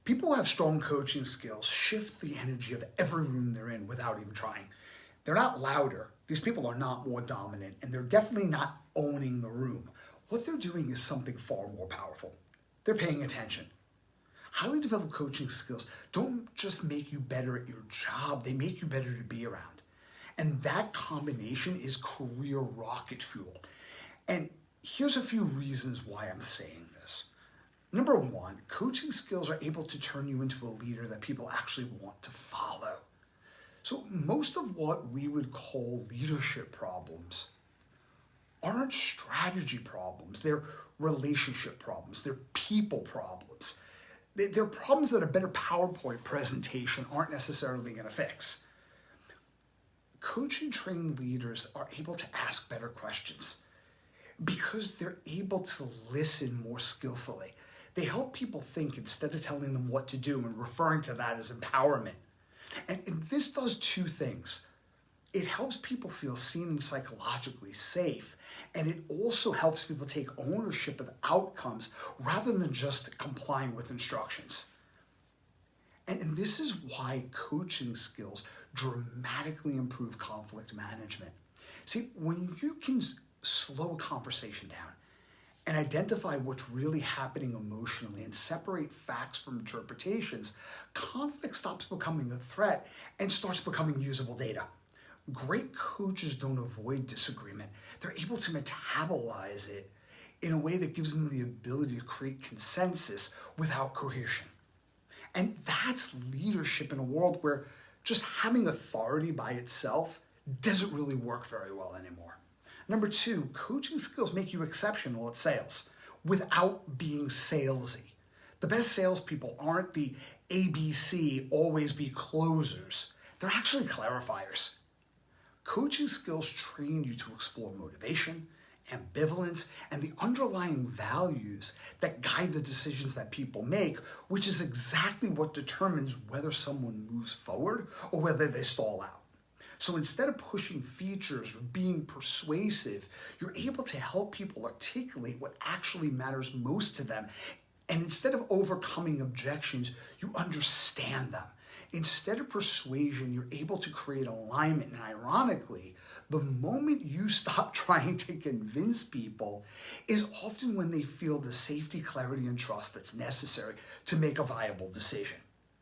People who have strong coaching skills shift the energy of every room they're in without even trying. They're not louder. These people are not more dominant, and they're definitely not owning the room. What they're doing is something far more powerful. They're paying attention. Highly developed coaching skills don't just make you better at your job, they make you better to be around. And that combination is career rocket fuel. And here's a few reasons why I'm saying this. Number one, coaching skills are able to turn you into a leader that people actually want to follow. So most of what we would call leadership problems aren't strategy problems, they're relationship problems, they're people problems. They're problems that a better PowerPoint presentation aren't necessarily going to fix. Coaching trained leaders are able to ask better questions because they're able to listen more skillfully. They help people think instead of telling them what to do and referring to that as empowerment. And this does two things. It helps people feel seen and psychologically safe, and it also helps people take ownership of outcomes rather than just complying with instructions. And this is why coaching skills dramatically improve conflict management. See, when you can slow a conversation down and identify what's really happening emotionally and separate facts from interpretations, conflict stops becoming a threat and starts becoming usable data. Great coaches don't avoid disagreement. They're able to metabolize it in a way that gives them the ability to create consensus without coercion. And that's leadership in a world where just having authority by itself doesn't really work very well anymore. Number two, coaching skills make you exceptional at sales without being salesy. The best salespeople aren't the ABC, always be closers. They're actually clarifiers. Coaching skills train you to explore motivation, ambivalence, and the underlying values that guide the decisions that people make, which is exactly what determines whether someone moves forward or whether they stall out. So instead of pushing features or being persuasive, you're able to help people articulate what actually matters most to them. And instead of overcoming objections, you understand them. Instead of persuasion, you're able to create alignment. And ironically, the moment you stop trying to convince people is often when they feel the safety, clarity, and trust that's necessary to make a viable decision.